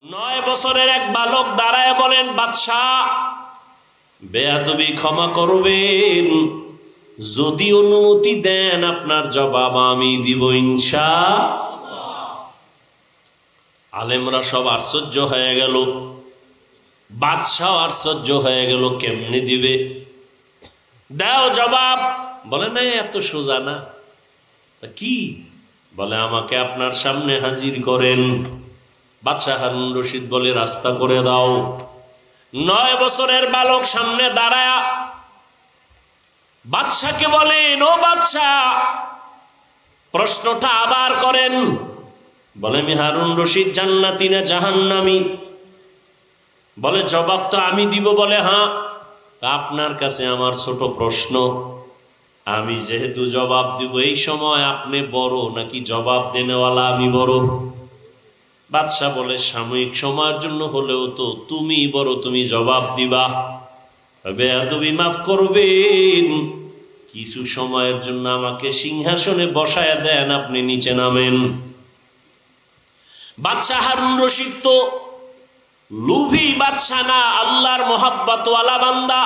9 বছরের এক বালক দাঁড়ায় বলেন, বাদশাহ বেয়াদবি ক্ষমা করবেন, যদি অনুমতি দেন আপনার জবাব আমি দিব ইনশাআল্লাহ। আলেমরা সব আশ্চর্য হয়ে গেল, বাদশাহ আশ্চর্য হয়ে গেল, কেমনে দিবে, দাও জবাব। বলে না, এত সোজা না। কি? বলে আমাকে আপনার সামনে হাজির করেন। বাদশাহ হারুন রশিদ বলে, রাস্তা করে দাও। 9 বছরের বালক সামনে দাঁড়ায়া বাদশাকে বলেন, ও বাদশাহ প্রশ্নটা আবার করেন। বলে, আমি হারুন রশিদ জান্নাতি না জাহান্নামী? বলে, জবাব তো আমি দিব। বলে, হ্যাঁ। আপনার কাছে আমার ছোট প্রশ্ন, আমি যেহেতু জবাব দিব, এই সময় আপনি বড় নাকি জবাব দেনেওয়ালা আমি বড়? বাদশাহ বলে, সাময়িক সময়ের জন্য হলেও তো তুমি বড়, তুমি জবাব দিবা। বেয়াদবি মাফ করবেন, কিছু সময়ের জন্য আমাকে সিংহাসনে বসায় দেন, আপনি নিচে নামেন। বাদশাহ হারুন রশিদ তো লুভি বাদশাহ না, আল্লাহর মোহাব্বতওয়ালা বান্দা।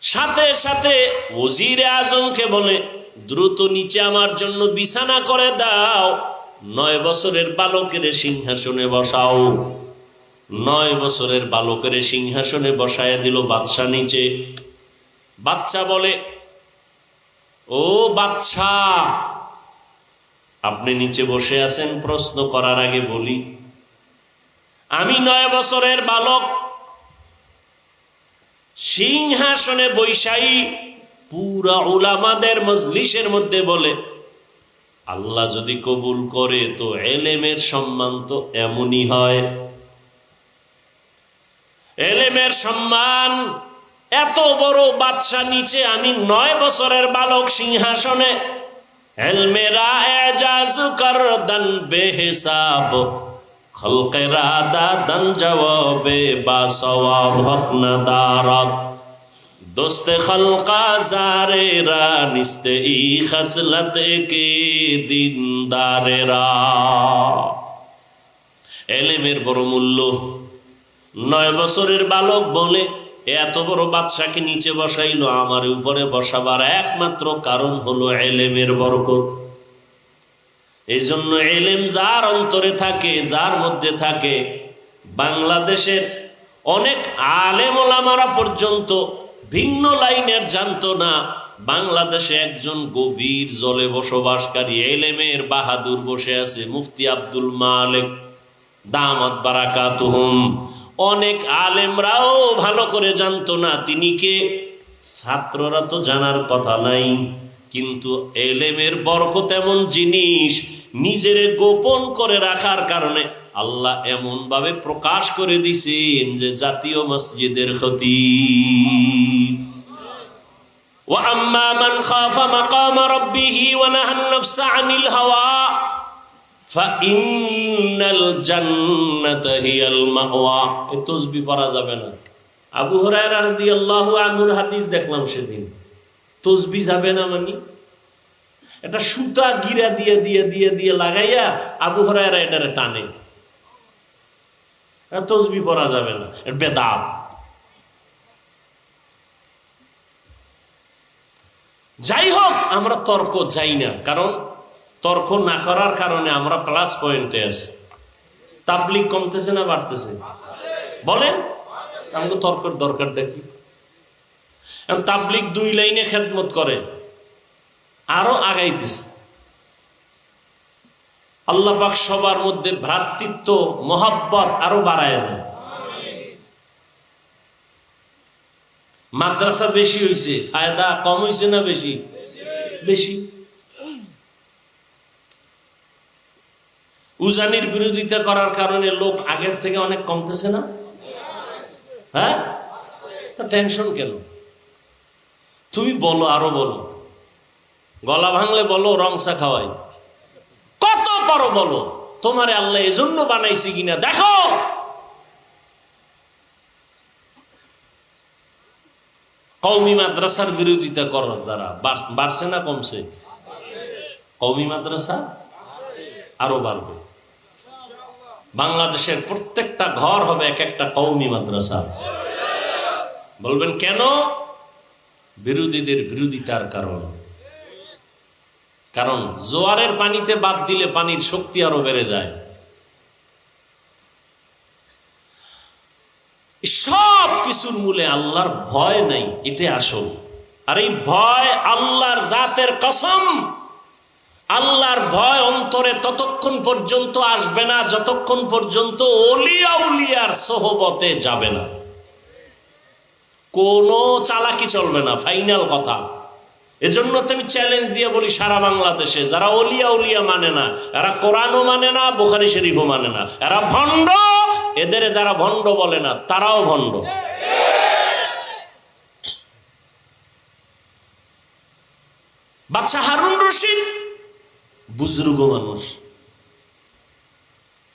সাথে সাথে ওজিরে আজমকে বলে, দ্রুত নিচে আমার জন্য বিছানা করে দাও, 9 বছরের বালকের সিংহাসনে বসাও। 9 বছরের বালকের সিংহাসনে বসায় দিল বাদশাহ নিচে। বাদশাহ বলে, ও বাদশাহ আপনি নিচে বসে আছেন, প্রশ্ন করার আগে বলি, আমি 9 বছরের বালক সিংহাসনে বৈশাই পুরা উলামাদের মজলিসের মধ্যে বলে, আল্লাহ যদি কবুল করে তো এলেমের সম্মান তো এমনই হয়। এলেমের সম্মান এত বড়, বাদশা নিচে, আমি 9 বছরের বালক সিংহাসনে। এলমেরা এজাজ করদন বেহিসাব, খলকেরা দাদন জবাবে বা সওয়াব হক না দারত, দোস্তে খলকা জারেরা নিস্তে ই খসলত কে দিনদারেরা। এলেমের বড় মূল্য। 9 বছরের বালক বলে, এত বড় বাদশাকে নিচে বসাইলো, আমার উপরে বসাবার একমাত্র কারণ হলো এলেমের বরকত। এই জন্য এলেম যার অন্তরে থাকে, যার মধ্যে থাকে, বাংলাদেশের অনেক আলেম ওলামারা পর্যন্ত ভিন্ন লাইনের জানতো না, বাংলাদেশে একজন গভীর জলে বসবাসকারী এলেমের বাহাদুর বসে আছে, মুফতি আব্দুল মালিক দামাত বারাকাতুহুম। অনেক আলেমরাও ভালো করে জানতো না তিনি কে, ছাত্ররা তো জানার কথা নাই, কিন্তু এলেমের বরকত এমন জিনিস, নিজের গোপন করে রাখার কারণে আল্লাহ এমন ভাবে প্রকাশ করে দিছেন যে জাতীয় মসজিদের খতিব। ওয়া আম্মা মান খাফা মাকাম রাব্বিহি ওয়া নাহান নাফসা আনিল হাওয়া ফাইন্নাল জান্নাতা হিয়াল মাওয়া। এই তাসবিহ পড়া যাবে না। আবু হুরায়রা রাদিয়াল্লাহু আনহুর হাদিস দেখলাম সেদিন। তাসবিহ যাবে না মানে এটা সুতা গিরা দিয়ে দিয়ে দিয়ে দিয়ে লাগাইয়া আবু হুরায়রা এটারে টানে। তাসবিহ পড়া যাবে না, এটা বেদাত। যাই হোক, আমরা তর্ক যাই না, কারণ তর্ক না করার কারণে আমরা প্লাস পয়েন্টে আছি। তাবলীগ কমতেছে না বাড়তেছে? বলেন, আমাকে তর্কের দরকার দেখি। তাবলীগ 2 লাইনে খেদমত করে, আরো আগাইতেছে। আল্লাহ পাক সবার মধ্যে ভ্রাতৃত্ব মহব্বত আরো বাড়ায় দেয়। মাদ্রাসা বেশি হয়েছে, ফায়দা কম হয়েছে না বেশি? বেশি। উজানির বিরোধিতা করার কারণে লোক আগের থেকে অনেক কমতেছে না? হ্যাঁ, তা টেনশন কেন? তুমি বলো, আরো বলো, গলা ভাঙলে বলো, রংসা খাওয়াই, কত বড় বলো, তোমারে আল্লাহ এজন্য বানাইছে কিনা দেখো। কওমি মাদ্রাসার বিরোধিতা করার দ্বারা বাড়ছে না কমছে? কওমি মাদ্রাসা আরো বাড়বে। বাংলাদেশের প্রত্যেকটা ঘর হবে এক একটা কওমি মাদ্রাসা। বলবেন কেন? বিরোধীদের বিরোধিতার কারণ জোয়ারের পানিতে বাদ দিলে পানির শক্তি আরো বেড়ে যায়। সব কিছুর মূলে আল্লাহর ভয় নাই, এটাই আসল। আর এই ভয় আল্লাহর জাতের কসম, আল্লাহর ভয় অন্তরে ততক্ষণ পর্যন্ত আসবে না যতক্ষণ পর্যন্ত ওলিয়া উলিয়ার সোহবতে যাবে না। কোনো চালাকি চলবে না, ফাইনাল কথা। এজন্য তো আমি চ্যালেঞ্জ দিয়ে বলি সারা বাংলাদেশে যারা ওলিয়া উলিয়া মানে না, এরা কোরআনও মানে না, বুখারী শরীফও মানে না, এরা ভণ্ড। এদের যারা ভণ্ড বলে না তারাও ভণ্ড। বাদশাহ হারুন রশিদ বুজুর্গ মানুষ,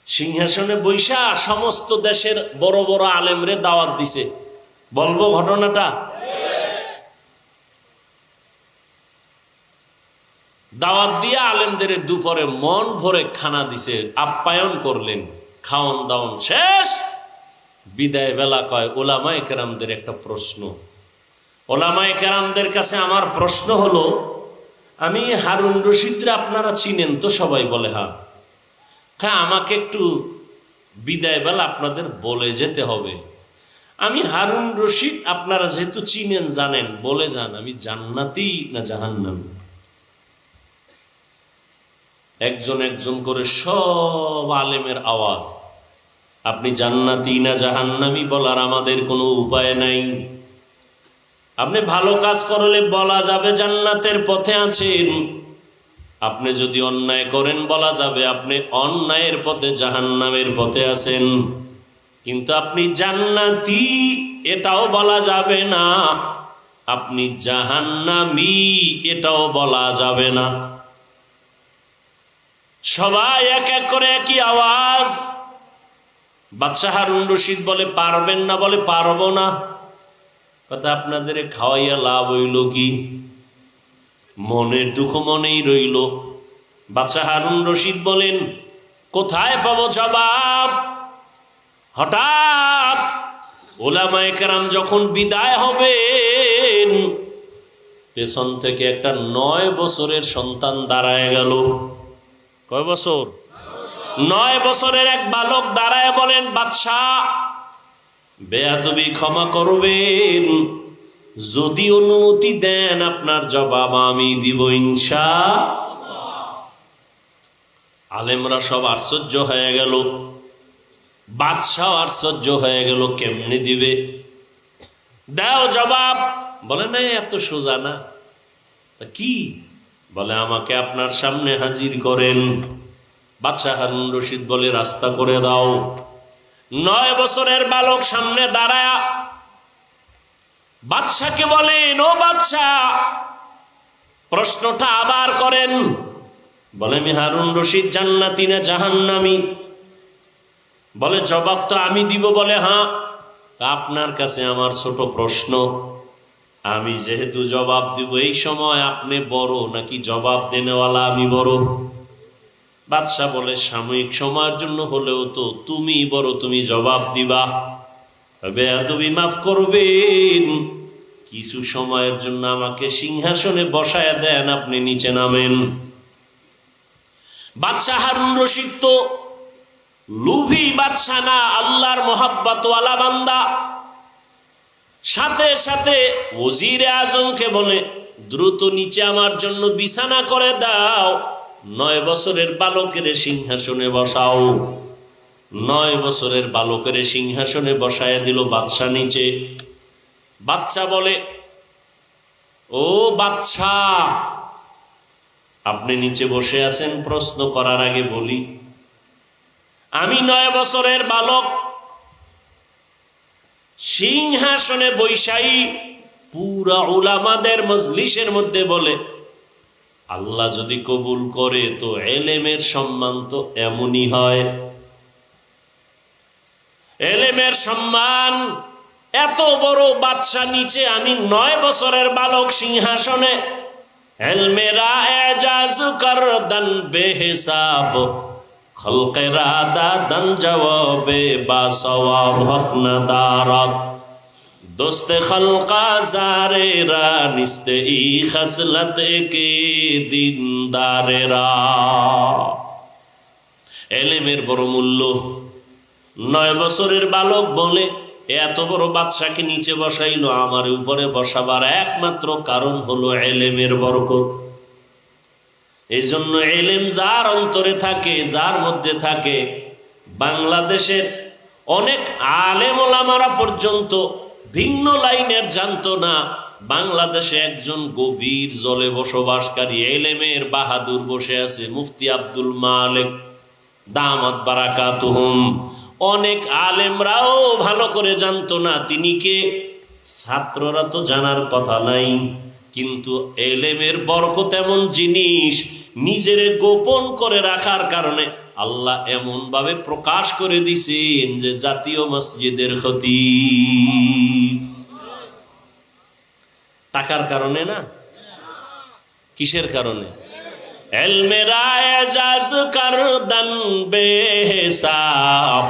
সিংহাসনে বৈশা সমস্ত দেশের বড় বড় আলেমরে দাওয়াত দিছে। বলবো ঘটনাটা? দাওয়াত দিয়ে আলেমদের দুপুরে মন ভরে খানা দিছে, আপ্যায়ন করলেন, খাওন দাওন শেষ। বিদায় বেলা কয় ওলামায়ে কেরামদের একটা প্রশ্ন। ওলামায়ে কেরামদের কাছে আমার প্রশ্ন হলো, আমি হারুন রশিদরে আপনারা চিনেন তো? সবাই বলে হ্যাঁ। আমাকে একটু বিদায় বেলা আপনাদের বলে যেতে হবে। আমি হারুন রশিদ, আপনারা যেহেতু চিনেন জানেন, বলে যান আমি জান্নাতি না জাহান্নামী। একজন একজন করে সব আলেমের আওয়াজ, আপনি জান্নাতি না জাহান্নামী বলার আমাদের কোনো উপায় নাই। আপনি ভালো কাজ করলে বলা যাবে জান্নাতের পথে আছেন, আপনি যদি অন্যায় করেন বলা যাবে আপনি অন্যায়ের পথে জাহান্নামের পথে আছেন। কিন্তু আপনি জান্নাতি এটাও বলা যাবে না, আপনি জাহান্নামী এটাও বলা যাবে না। সবাই এক এক করে একই আওয়াজ। বাদশাহ হারুন রশিদ বলে পারবেন না, বলে পারবো না। কথা আপনাদের খাওয়াইয়া লাভ হইল কি? মনের দুঃখ মনেই রইল। বাদশাহ হারুন রশিদ বলেন কোথায় পাবো জবাব? হঠাৎ ওলামায়ে কেরাম যখন বিদায় হবেন, পেছন থেকে একটা 9 বছরের সন্তান দাঁড়ায় গেল। কয় বছর? 9 বছরের এক বালক দাঁড়ায় বলেন, বাদশাহ বেয়াদবি ক্ষমা করবেন, যদি অনুমতি দেন আপনার জবাব আমি দিব ইনশাআল্লাহ। আলেমরা সব আশ্চর্য হয়ে গেল, বাদশাহ আশ্চর্য হয়ে গেল, কেমনে দিবে? দাও জবাব। বলে না এত সোজা না। কি? বলে আমাকে আপনার সামনে হাজির করেন। বাদশাহ হারুন রশিদ বলে রাস্তা করে দাও। 9 বছরের বালক সামনে দাঁড়ায়া বাদশাকে বলেন, ও বাদশাহ প্রশ্নটা আবার করেন। বলে আমি হারুন রশিদ জান্নাতি না জাহান্নামী? বলে জবাব তো আমি দিব। বলে হ্যাঁ। আপনার কাছে আমার ছোট প্রশ্ন, আমি যেহেতু জবাব দিব, এই সময় আপনি বড় নাকি জবাব দেনেওয়ালা আমি বড়? বাদশাহ বলে সাময়িক সময়ের জন্য হলেও তো তুমি বড়, তুমি জবাব দিবা। বেয়াদবি মাফ করবেন, কিছু সময়ের জন্য আমাকে সিংহাসনে বসায় দেন, আপনি নিচে নামেন। বাদশাহ হারুন রশিদ তো লুভি বাদশাহ না, আল্লাহর মোহাব্বতওয়ালা বান্দা। সাথে সাথে ওজিরে আজমকে বলে দ্রুত নিচে আমার জন্য বিছানা করে দাও, 9 বছরের বালকের সিংহাসনে বসাও। 9 বছরের বালকের সিংহাসনে বসায় দিল বাদশাহ নিচে। বাদশাহ বলে, ও বাদশাহ আপনি নিচে বসে আছেন, প্রশ্ন করার আগে বলি, আমি 9 বছরের বালক সিংহাসনে বৈশাই পুরা উলামাদের মজলিসের মধ্যে বলে আল্লাহ যদি কবুল করে তো এলেমের সম্মান তো এমনই হয়। এলেমের সম্মান এত বড় বাদশা নিচে, আমি 9 বছরের বালক সিংহাসনে। এলমেরা এজাজ করদান বেহিসাব, খলকেরা দাদান জবাবে বা সওয়াব হক না দারাত দোস্তে খলকা জারেরা নিস্তে ই খসলত কে দিনদারেরা। এলেমের বড় মূল্য। 9 বছরের বালক বলে এত বড় বাদশাকে নিচে বসাইলো, আমার উপরে বসাবার একমাত্র কারণ হলো এলেমের বরকত। এই জন্য এলেম যার অন্তরে থাকে, যার মধ্যে থাকে, বাংলাদেশের অনেক আলেম ওলামারা পর্যন্ত ভিন্ন লাইনের জানতো না। বাংলাদেশে একজন গভীর জলে বসবাসকারী এলেমের বাহাদুর বসে আছে, মুফতি আব্দুল মালিক দামাত বারাকাতুহুম। অনেক আলেমরাও ভালো করে জানতো না তিনি কে। ছাত্ররা তো জানার কথা নাই, কিন্তু এলেমের বরকত এমন জিনিস, নিজের গোপন করে রাখার কারণে আল্লাহ এমন ভাবে প্রকাশ করে দিছেন যে জাতীয় মসজিদের খতিব। টাকার কারণে না, কিসের কারণে? এলমেরা এজাজ করদান বেহিসাব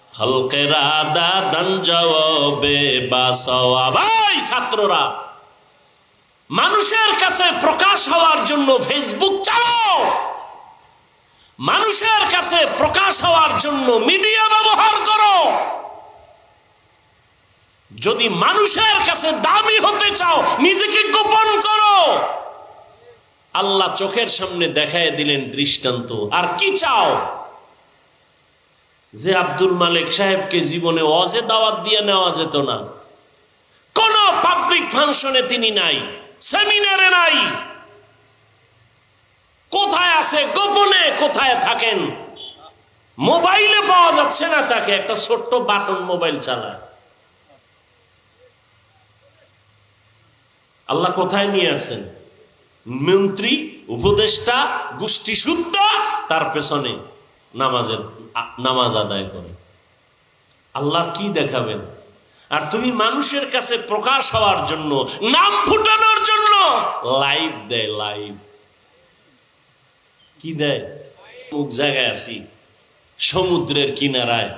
খলকেরা দাদান জবাবে বা সওয়াব। ভাই ছাত্ররা, মানুষের কাছে প্রকাশ হওয়ার জন্য ফেসবুক চালাও, মানুষের কাছে প্রকাশ হওয়ার জন্য মিডিয়া ব্যবহার করো। যদি মানুষের কাছে দামি হতে চাও, নিজেকে গোপন করো। আল্লাহ চোখের সামনে দেখায় দিলেন দৃষ্টান্ত। আর কি চাও? যে আব্দুল মালিক সাহেবকে জীবনে ওয়াজে দাওয়াত দিয়ে নেওয়া যেত না, কোন পাবলিক ফাংশনে তিনি নাই, সেমিনারে নাই। কোথায় আছে? গোপনে কোথায় থাকেন? মোবাইলে পাওয়া যাচ্ছে না তাকে, একটা ছোট্ট বাটন মোবাইল চালায়। আল্লাহ কোথায় নিয়ে আসেন? মন্ত্রী, উপদেষ্টা, গোষ্ঠী শুদ্ধ, তার পেছনে নামাজ আদায় করে। আল্লাহ কি দেখাবেন? আর তুমি মানুষের কাছে প্রকাশ হওয়ার জন্য, নাম ফুটানোর জন্য লাইভ দেয়। লাইভ কি দেয়? অমুক জায়গায় আছি, সমুদ্রের কিনারায়,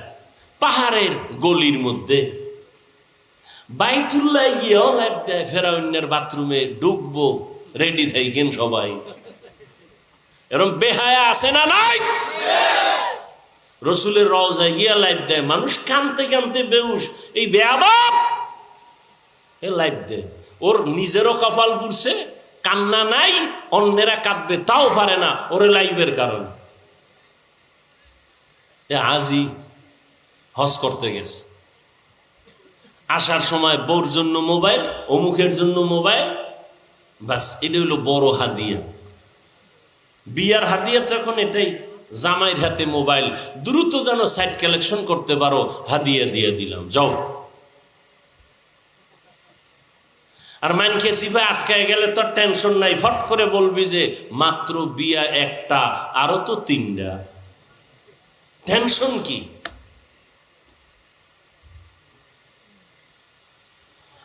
পাহাড়ের গলির মধ্যে, বাইতুল্লাহ গিয়েও লাইভ দেয়। ফেরাউনের বাথরুমে ঢুকবো, রেডি থাকেন সবাই। এরকম বেহায়া আছে না নাই? রসুলের রওজায় গিয়া লাইভ দেয়, মানুষ কানতে কানতে বেহুশ। এই বেয়াদব এ লাইভ দেয়। ওর নিজেরও কপাল পুড়ছে, কান্না নাই, অন্যেরা কাঁদবে তাও পারে না ওরে লাইভের কারণে। আজই হজ করতে গেছে, আসার সময় বউর জন্য মোবাইল, অমুকের জন্য মোবাইল, বাস এটা হইলো বড় হাদিয়া। বিয়ার হাদিয়া তখন এটাই, জামাইয়ের হাতে মোবাইল, দ্রুত যেন সাইট কালেকশন করতে পারো, হাদিয়া দিয়ে দিলাম, যাও। আর মানকে সিফায় আটকায় গেলে তো টেনশন নাই, ফট করে বলবি যে মাত্র বিয়া একটা, আরো তো 3টা, টেনশন কি?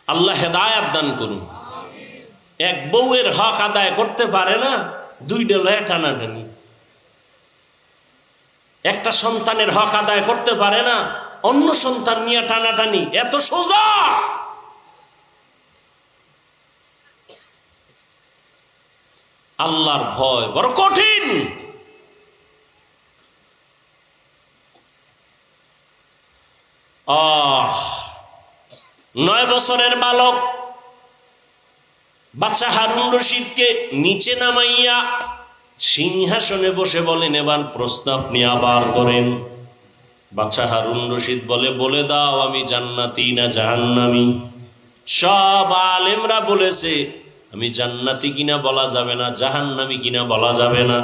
আল্লাহ হেদায়াত দান করুন। এক বউয়ের হক আদায় করতে পারে না, 2টা লয়ে টানাটানি। একটা সন্তানের হক আদায় করতে পারে না, অন্য সন্তান নিয়ে টানাটানি। এত সোজা? আল্লাহর ভয় বড় কঠিন। 9 বছরের বালক বাদশা হারুন রশিদকে নিচে নামাইয়া সিংহাসনে বসে বলেন, এবার প্রশ্ন আপনি আবার করেন। বাদশা হারুন রশিদ বলে দাও আমি জান্নাতি না জাহান্নামী? সব আলেমরা বলেছে আমি জান্নাতি কিনা বলা যাবে না, জাহান্নামী কিনা বলা যাবে না।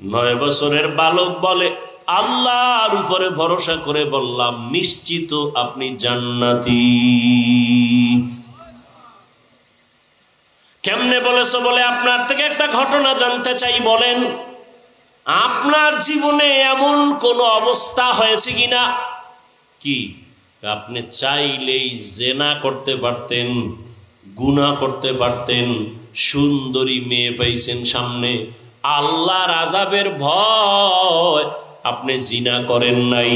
9 বছরের বালক বলে, আল্লাহর উপরে ভরসা করে বললাম নিশ্চিত আপনি জান্নাতি। কেমনে বলেছো? বলে আপনার থেকে একটা ঘটনা জানতে চাই, বলেন আপনার জীবনে এমন কোন অবস্থা হয়েছে কিনা? কি? আপনি চাইলেই জেনা করতে পারতেন, গুনাহ করতে পারতেন, সুন্দরী মেয়ে পাইছেন সামনে, আল্লাহর আযাবের ভয় আপনি জিনা করেন নাই,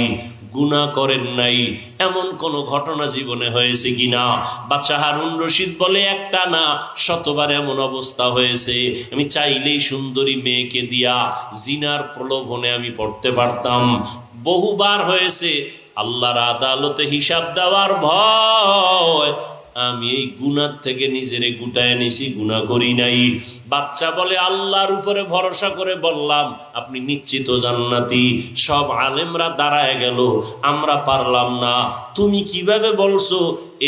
গুনাহ করেন নাই, এমন কোন ঘটনা জীবনে হয়েছে কিনা? বাদশা হারুন রশিদ বলে, একটা না, শতবার এমন অবস্থা হয়েছে, আমি চাইলেই সুন্দরী মেয়েকে দিয়া জিনার প্রলোভনে আমি পড়তে পারতাম। বহুবার হয়েছে, আল্লাহর আদালতে হিসাব দেওয়ার ভয় আমি এই গুনাহ থেকে নিজেরে গুটায় নিছি, গুনাহ করি নাই। বাচ্চা বলে, আল্লাহর উপরে ভরসা করে বললাম আপনি নিশ্চিত জান্নাতি। সব আলেমরা দাঁড়ায় গেল, আমরা পারলাম না, তুমি কিভাবে বলছো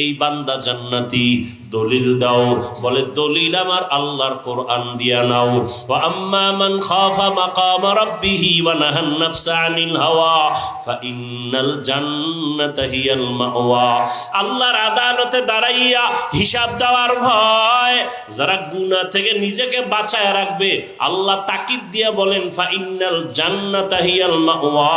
এই বান্দা জান্নাতি? দলিল দাও। বলে, দলিল আমার আল্লাহর কোরআন দিয়া নাও। ওয়া আম্মা মান খাফা মাকাম রাব্বিহি ওয়া নাহান নাফসা আনিল হাওয়া ফাইন্নাল জান্নাতা হিয়াল মাওয়া। আল্লাহর আদালতে দাঁড়াইয়া হিসাব দেওয়ার ভয় যারা গুনাহ থেকে নিজেকে বাঁচায় রাখবে, আল্লাহ তাকিদ দিয়া বলেন ফাইন্নাল জান্নাতা হিয়াল মাওয়া,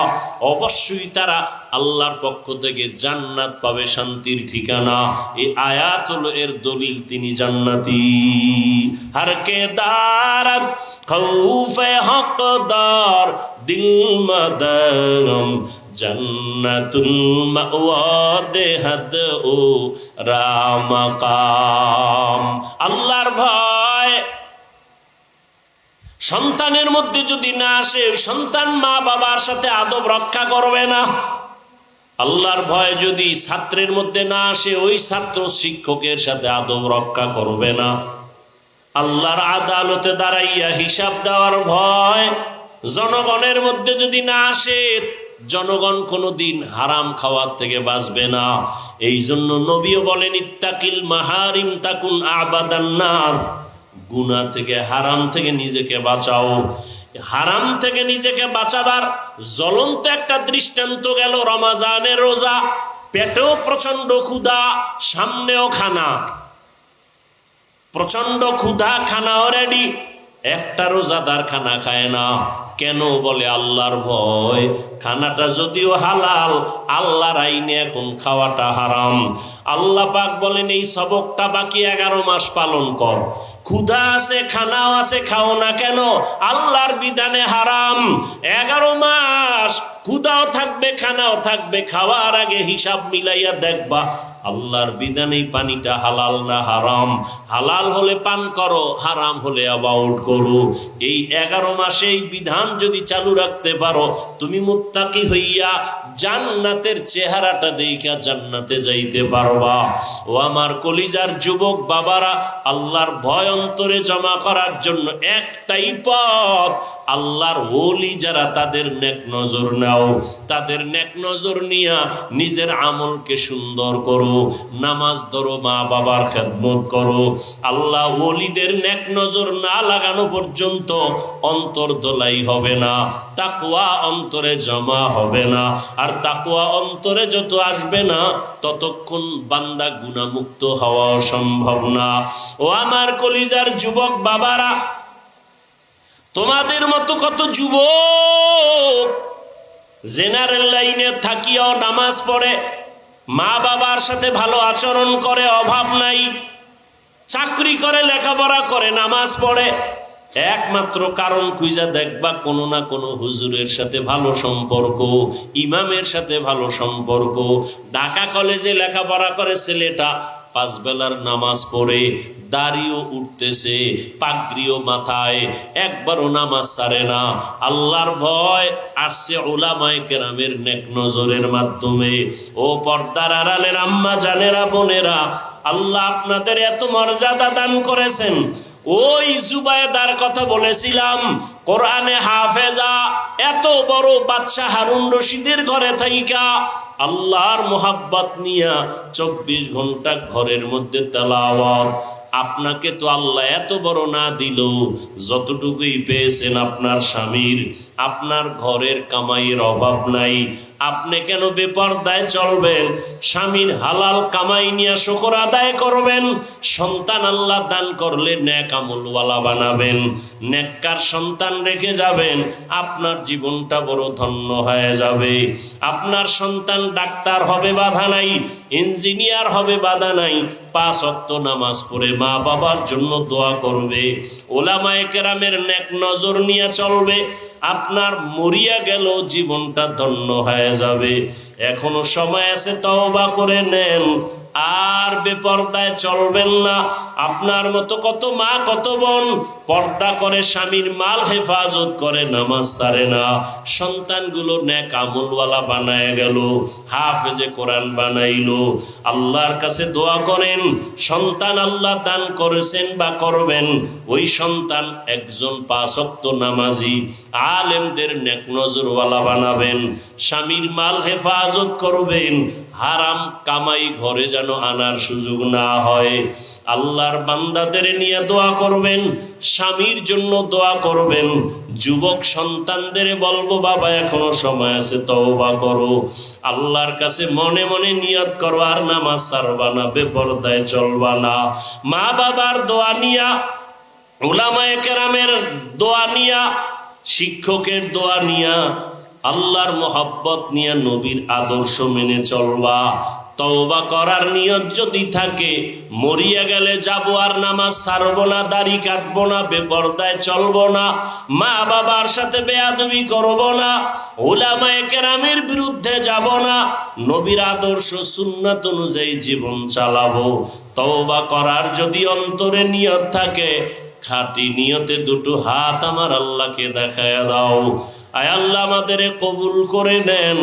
অবশ্যই তারা আল্লাহর পক্ষ থেকে জান্নাত পাবে, শান্তির ঠিকানা। এই আয়াত হলো এর দলিল, তিনি জান্নাতি। হর কে দারত খৌফে হকদার দিল মদরম জান্নাতুল মাওয়া দেহদ ও রামাকাম। আল্লাহর ভয় সন্তানের মধ্যে যদি না আসে, সন্তান মা বাবার সাথে আদব রক্ষা করবে না। আল্লাহর ভয় যদি ছাত্রের মধ্যে না আসে, ওই ছাত্র শিক্ষকের সাথে আদব রক্ষা করবে না। আল্লাহর আদালতে দাঁড়াইয়া হিসাব দেওয়ার ভয় জনগণের মধ্যে যদি না আসে, জনগণ কোনোদিন হারাম খাওয়ার থেকে বাঁচবে না। এই জন্য নবীও বলেন, ইত্তাকিল মাহারিম তাকুন আবাদান নাস। গুনাহ থেকে, হারাম থেকে নিজেকে বাঁচাও। হারাম থেকে নিজেকে বাঁচাবার জ্বলন্ত একটা দৃষ্টান্ত গেল রমজানের রোজা। পেটেও প্রচন্ড ক্ষুধা, সামনেও খানা, প্রচন্ড ক্ষুধা, খানাও রেডি। একটা রোজাদার খানা খায় না কেন? বলে আল্লাহর ভয়। খানাটা যদিও হালাল, আল্লাহর আইনে এখন খাওয়াটা হারাম। আল্লাহ পাক বলেন, এই সবকটা বাকি 11 মাস পালন কর। ক্ষুধা আছে, খানাও আছে, খাও না কেন? আল্লাহর বিধানে হারাম। 11 মাস ক্ষুধাও থাকবে, খানাও থাকবে। খাওয়ার আগে হিসাব মিলাইয়া দেখবা আল্লাহর বিধানে পানিটা হালাল না হারাম। হালাল হলে পান করো, হারাম হলে অ্যাবাউট করো। এই 11 মাসে এই বিধান যদি চালু রাখতে পারো, তুমি মুত্তাকি হইয়া জান্নাতের চেহারাটা দেইখা জান্নাতে যাইতে পারবা। ও আমার কলিজার যুবক বাবারা, আল্লাহর ভয় অন্তরে জমা করার জন্য একটাই পথ, আল্লাহর ওলি যারা, তাদের নেক নজর নাও। তাদের নেক নজর নিয়া নিজের আমলকে সুন্দর করো, নামাজ ধরো, মা বাবার খেদমত করো। আল্লাহ ওলিদের নেক নজর না লাগানো পর্যন্ত অন্তর দোলাই হবে না, তাকওয়া অন্তরে জমা হবে না। আর তাকওয়া অন্তরে যত আসবে না, ততক্ষণ বান্দা গুনাহমুক্ত হওয়া সম্ভব না। ও আমার কলিজার যুবক বাবারা, তোমাদের মতো কত যুবক জেনারেল লাইনে থাকিয়াও নামাজ পড়ে, মা বাবার সাথে ভালো আচরণ করে, অভাব নাই, চাকরি করে, লেখাপড়া করে, নামাজ পড়ে। একমাত্র কারণ খুঁজা দেখবা, কোনো না কোনো হুজুরের সাথে ভালো সম্পর্ক, ইমামের সাথে ভালো সম্পর্ক। ঢাকা কলেজে লেখাপড়া করে ছেলেটা, 5 বেলার নামাজ পড়ে, দাড়িও উঠতেছে, পাগড়িও মাথায়, একবারও নামাজ ছাড়ে না। আল্লাহর ভয় আসছে উলামায়ে কেরামের নেক নজরের মাধ্যমে। ও পর্দার আড়ালের আম্মা জানেরা, বোনেরা, আল্লাহ আপনাদের এত মর্যাদা দান করেছেন। ওই জুবায়দার কথা বলেছিলাম, কোরআনে হাফেজা, এত বড় বাদশা হারুন রশিদের ঘরে থাইকা আল্লাহর মোহাব্বত নিয়া 24 ঘন্টা ঘরের মধ্যে তেলাওয়াত। আপনাকে তো আল্লাহ এত বড় না দিল, যতটুকুই পেয়েছেন আপনার স্বামীর, আপনার ঘরের কামাইয়ের অভাব নাই। আপনি কেন বেপরদায় চলবেন? স্বামীর হালাল কামাই নিয়ে শুকর আদায় করবেন। সন্তান আল্লাহ দান করলে নেক আমলওয়ালা বানাবেন, নেককার সন্তান রেখে যাবেন, আপনার জীবনটা বড় ধন্য হয়ে যাবে। আপনার সন্তান ডাক্তার হবে, বাধা নাই, ইঞ্জিনিয়ার হবে, বাধা নাই, 5 ওয়াক্ত নামাজ পড়ে মা বাবার জন্য দোয়া করবে, ওলামায়ে কেরামের নেক নজর নিয়ে চলবে। আপনার মরিয়া গেল জীবনটা ধন্য হয়ে যাবে। এখনো সময় আছে, তওবা করে নেন, আর বেপরদায় চলবেন না। আপনার মতো কত মা কত বোন পর্দা করে, স্বামীর মাল হেফাজত করে, নামাজ ছাড়ে না, সন্তানগুলো নেক আমলওয়ালা বানায় গেল, হাফেজে কোরআন বানাইলো। আল্লাহর কাছে দোয়া করেন, সন্তান আল্লাহ দান করেছেন বা করবেন, ওই সন্তান একজন 5 ওয়াক্ত নামাজি আলেমদের নেক নজরওয়ালা বানাবেন। স্বামীর মাল হেফাজত করবেন, হারাম কামাই ঘরে যেন আনার সুযোগ না হয়। আল্লাহর বান্দাদের নিয়ে দোয়া করবেন, স্বামীর জন্য দোয়া করবেন। যুবক সন্তানদের বলবো, বাবা এখনো সময় আছে, তওবা করো, আল্লাহর কাছে মনে মনে নিয়ত করো, আর নামাজ ছাড়বা না, বেপরদায় চলবা না। মা বাবার দোয়া নিয়া, উলামায়ে কেরামের দোয়া নিয়া, শিক্ষকের দোয়া নিয়া, আল্লাহর মোহাব্বত নিয়ে, নবীর আদর্শ মেনে চলবা। তওবা করার নিয়ত যদি থাকে, মরিয়া গেলে যাবো আর নামাজ ছাড়বো না, দাড়ি কাটবো না, বেপরদায় চলবো না, মা বাবার সাথে বেয়াদবি করবো না, উলামায়ে কেরামের বিরুদ্ধে যাব না, নবীর আদর্শ সুন্নাত অনুযায়ী জীবন চালাবো। তওবা করার যদি অন্তরে নিয়ত থাকে, খাঁটি নিয়তে দুটো হাত আমার আল্লাহকে দেখায়া দাও। আয় আল্লাহ আমাদের কবুল করে নেন।